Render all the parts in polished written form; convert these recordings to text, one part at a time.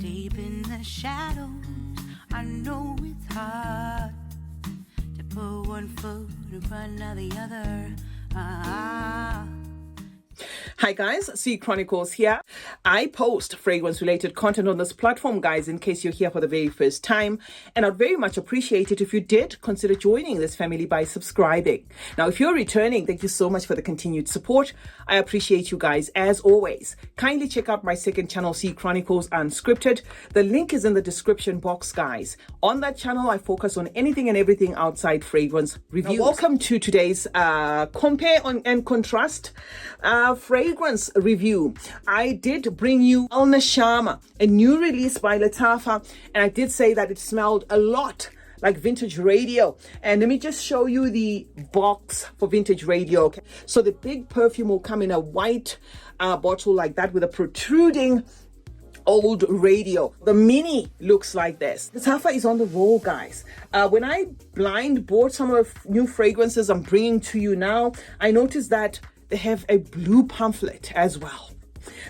Deep in the shadows, I know it's hard to put one foot in front of the other. Hi guys, CeeChronicles here. I post fragrance related content on this platform, guys, in case you're here for the very first time. And I'd very much appreciate it if you did consider joining this family by subscribing. Now, if you're returning, thank you so much for the continued support. I appreciate you guys as always. Kindly check out my second channel, CeeChronicles Unscripted. The link is in the description box, guys. On that channel, I focus on anything and everything outside fragrance reviews. Now, welcome to today's compare and contrast fragrance review. I did bring you Nashama, a new release by Lattafa, and I did say that it smelled a lot like vintage radio. And let me just show you the box for vintage radio. Okay, so the big perfume will come in a white bottle like that with a protruding old radio. The mini looks like this. Lattafa is on the roll, guys. When I blind bought some of the new fragrances I'm bringing to you now, I noticed that they have a blue pamphlet as well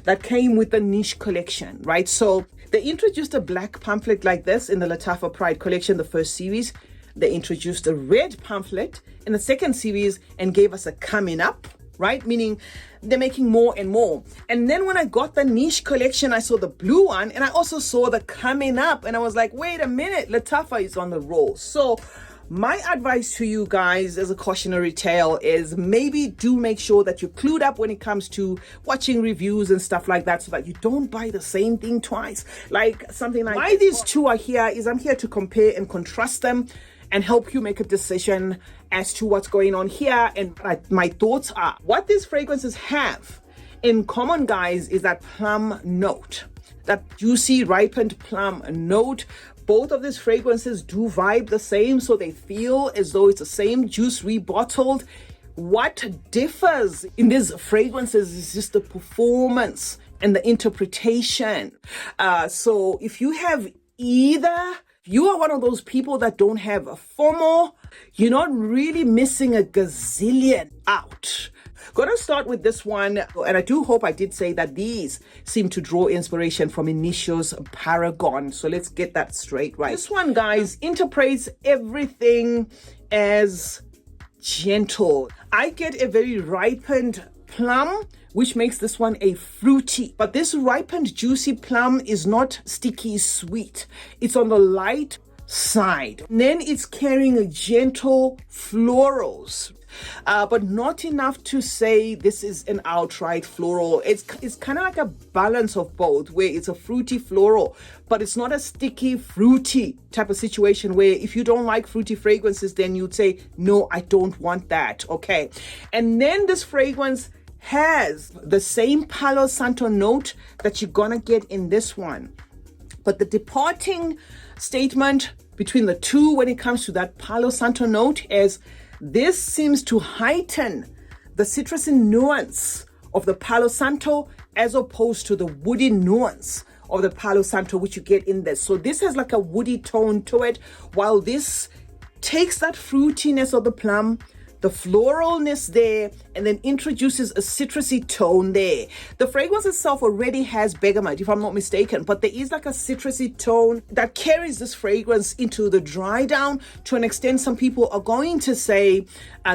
that came with the niche collection, right? So they introduced a black pamphlet like this in the Lattafa Pride collection, the first series. They introduced a red pamphlet in the second series and gave us a coming up, right? Meaning they're making more and more. And then when I got the niche collection, I saw the blue one and I also saw the coming up, and I was like, wait a minute, Lattafa is on the roll. So my advice to you guys as a cautionary tale is maybe do make sure that you're clued up when it comes to watching reviews and stuff like that, so that you don't buy the same thing twice. Like something like why these two are here is I'm here to compare and contrast them and help you make a decision as to what's going on here. And my thoughts are, what these fragrances have in common, guys, is that plum note, that juicy ripened plum note. Both of these fragrances do vibe the same, so they feel as though it's the same juice rebottled. What differs in these fragrances is just the performance and the interpretation. So if you have either, you are one of those people that don't have a FOMO, you're not really missing a gazillion out. Gonna start with this one, and I do hope I did say that these seem to draw inspiration from Initio's Paragon. So let's get that straight, right? This one, guys, interprets everything as gentle. I get a very ripened plum, which makes this one a fruity. But this ripened, juicy plum is not sticky sweet. It's on the light side. And then it's carrying a gentle florals. But not enough to say this is an outright floral. It's kind of like a balance of both, where it's a fruity floral, but it's not a sticky fruity type of situation where if you don't like fruity fragrances, then you'd say, no, I don't want that. Okay. And then this fragrance has the same Palo Santo note that you're gonna get in this one. But the departing statement between the two when it comes to that Palo Santo note is this seems to heighten the citrusy nuance of the Palo Santo as opposed to the woody nuance of the Palo Santo, which you get in this. So this has like a woody tone to it, while this takes that fruitiness of the plum, the floralness there, and then introduces a citrusy tone there. The fragrance itself already has bergamot, if I'm not mistaken, but there is like a citrusy tone that carries this fragrance into the dry down. To an extent, some people are going to say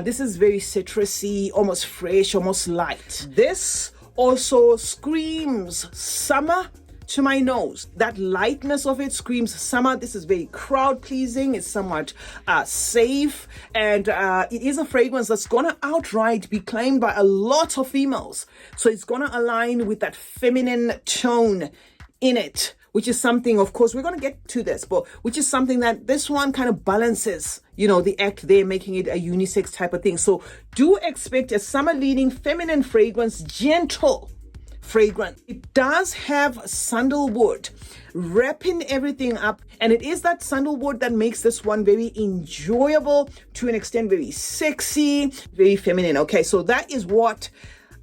this is very citrusy, almost fresh, almost light. This also screams summer to my nose. That lightness of it screams summer. This is very crowd pleasing. It's somewhat safe, and it is a fragrance that's gonna outright be claimed by a lot of females. So it's gonna align with that feminine tone in it, which is something, of course, we're gonna get to this, but which is something that this one kind of balances, you know, the act there, making it a unisex type of thing. So do expect a summer leaning feminine fragrance, gentle fragrance. It does have sandalwood wrapping everything up, and it is that sandalwood that makes this one very enjoyable, to an extent very sexy, very feminine. Okay, so that is what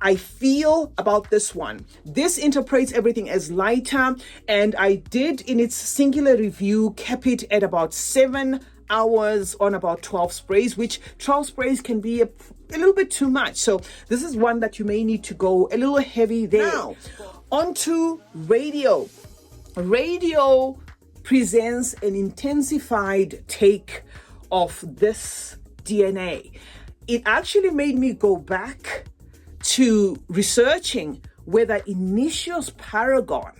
I feel about this one. This interprets everything as lighter, and I did in its singular review cap it at about 7 hours on about 12 sprays, which 12 sprays can be a little bit too much. So this is one that you may need to go a little heavy there. Now, onto radio. Radio presents an intensified take of this DNA. It actually made me go back to researching whether Initio's Paragon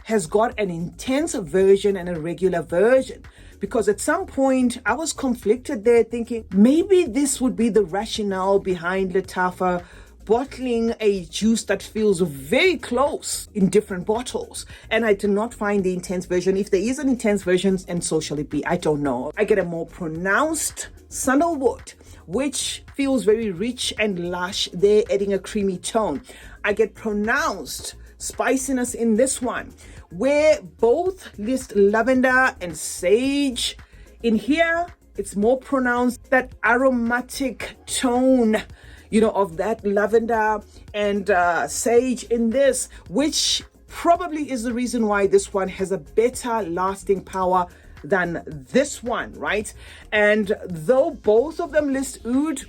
has got an intense version and a regular version, because at some point I was conflicted there, thinking maybe this would be the rationale behind Lattafa bottling a juice that feels very close in different bottles, and I did not find the intense version. If there is an intense version, and so shall it be, I don't know. I get a more pronounced sandalwood, which feels very rich and lush there, adding a creamy tone. I get pronounced spiciness in this one, where both list lavender and sage. In here, it's more pronounced, that aromatic tone, of that lavender and sage in this, which probably is the reason why this one has a better lasting power than this one, right? And though both of them list oud,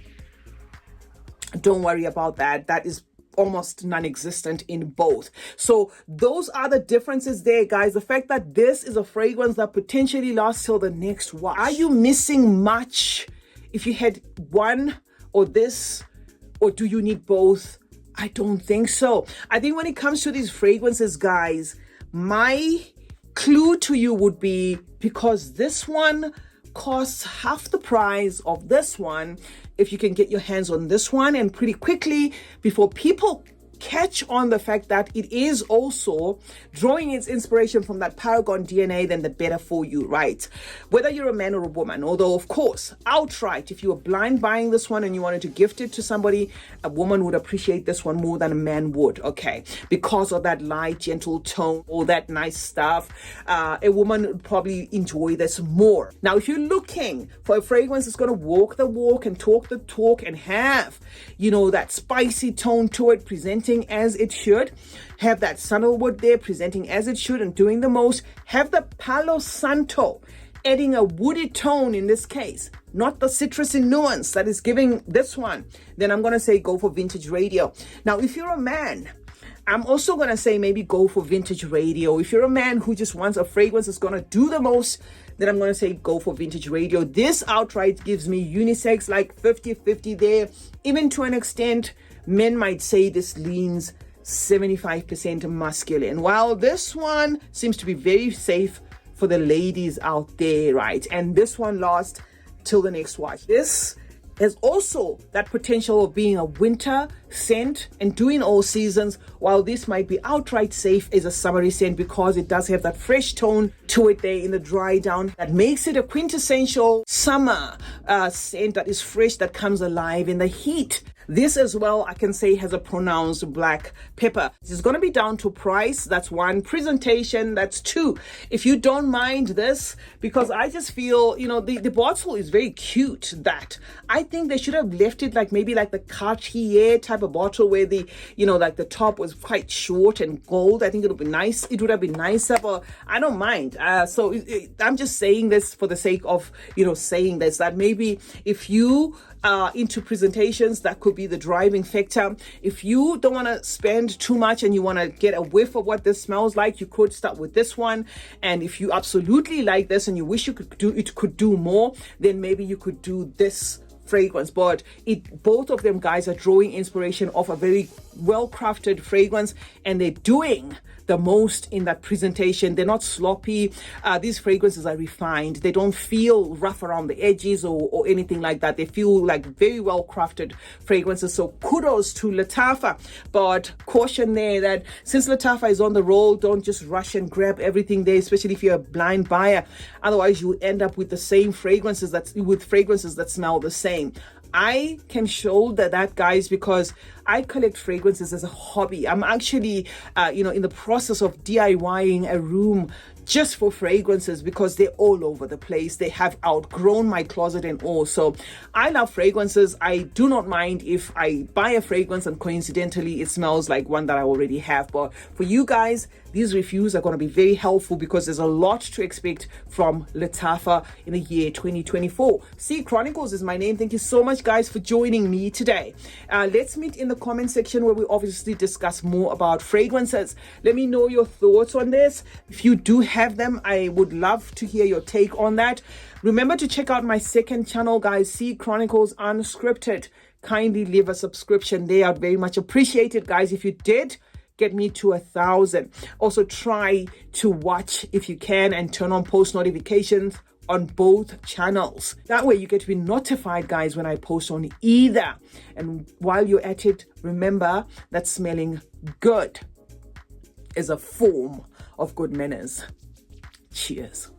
don't worry about that. That is almost non-existent in both. So those are the differences there, guys. The fact that this is a fragrance that potentially lasts till the next wash. Are you missing much if you had one or this, or do you need both? I don't think so. I think when it comes to these fragrances, guys, my clue to you would be, because this one costs half the price of this one, if you can get your hands on this one, and pretty quickly, before people catch on the fact that it is also drawing its inspiration from that Paragon DNA, then the better for you, right? Whether you're a man or a woman, although of course, outright, if you were blind buying this one and you wanted to gift it to somebody, a woman would appreciate this one more than a man would, okay? Because of that light, gentle tone, all that nice stuff, a woman would probably enjoy this more. Now, if you're looking for a fragrance that's going to walk the walk and talk the talk and have, that spicy tone to it, presenting as it should, have that sandalwood there presenting as it should and doing the most, have the Palo Santo adding a woody tone in this case, not the citrusy nuance that is giving this one, then I'm going to say go for Vintage Radio. Now, if you're a man, I'm also going to say maybe go for Vintage Radio. If you're a man who just wants a fragrance that's going to do the most, then I'm going to say go for Vintage Radio. This outright gives me unisex, like 50-50 there. Even to an extent, men might say this leans 75% masculine, while this one seems to be very safe for the ladies out there, right? And this one lasts till the next wash. This has also that potential of being a winter scent and doing all seasons, while this might be outright safe as a summery scent, because it does have that fresh tone to it there in the dry down that makes it a quintessential summer scent that is fresh, that comes alive in the heat. This as well, I can say, has a pronounced black pepper. This is going to be down to price. That's one. Presentation, that's two. If you don't mind this, because I just feel, the bottle is very cute, that I think they should have left it like maybe like the Cartier type of bottle where the, like the top was quite short and gold. I think it would be nice. It would have been nicer, but I don't mind. So I'm just saying this for the sake of, saying this, that maybe if you into presentations, that could be the driving factor. If you don't want to spend too much and you want to get a whiff of what this smells like, you could start with this one. And if you absolutely like this and you wish you could do more, then maybe you could do this fragrance. But both of them, guys, are drawing inspiration off a very well-crafted fragrance, and they're doing the most in that presentation. They're not sloppy. These fragrances are refined. They don't feel rough around the edges or anything like that. They feel like very well crafted fragrances. So kudos to Lattafa, but caution there that since Lattafa is on the roll, don't just rush and grab everything there, especially if you're a blind buyer. Otherwise you end up with the same fragrances that smell the same. I can show that, guys, because I collect fragrances as a hobby. I'm actually, in the process of DIYing a room just for fragrances, because they're all over the place. They have outgrown my closet and all. So I love fragrances. I do not mind if I buy a fragrance and coincidentally it smells like one that I already have. But for you guys, these reviews are going to be very helpful, because there's a lot to expect from Lattafa in the year 2024. CeeChronicles is my name. Thank you so much, guys, for joining me today. Let's meet in the the comment section where we obviously discuss more about fragrances. Let me know your thoughts on this. If you do have them, I would love to hear your take on that. Remember to check out my second channel, guys, C Chronicles Unscripted. Kindly leave a subscription there. I'd very much appreciate it, guys. If you did, get me to 1,000. Also, try to watch if you can and turn on post notifications on both channels. That way you get to be notified, guys, when I post on either. And while you're at it, remember that smelling good is a form of good manners. Cheers.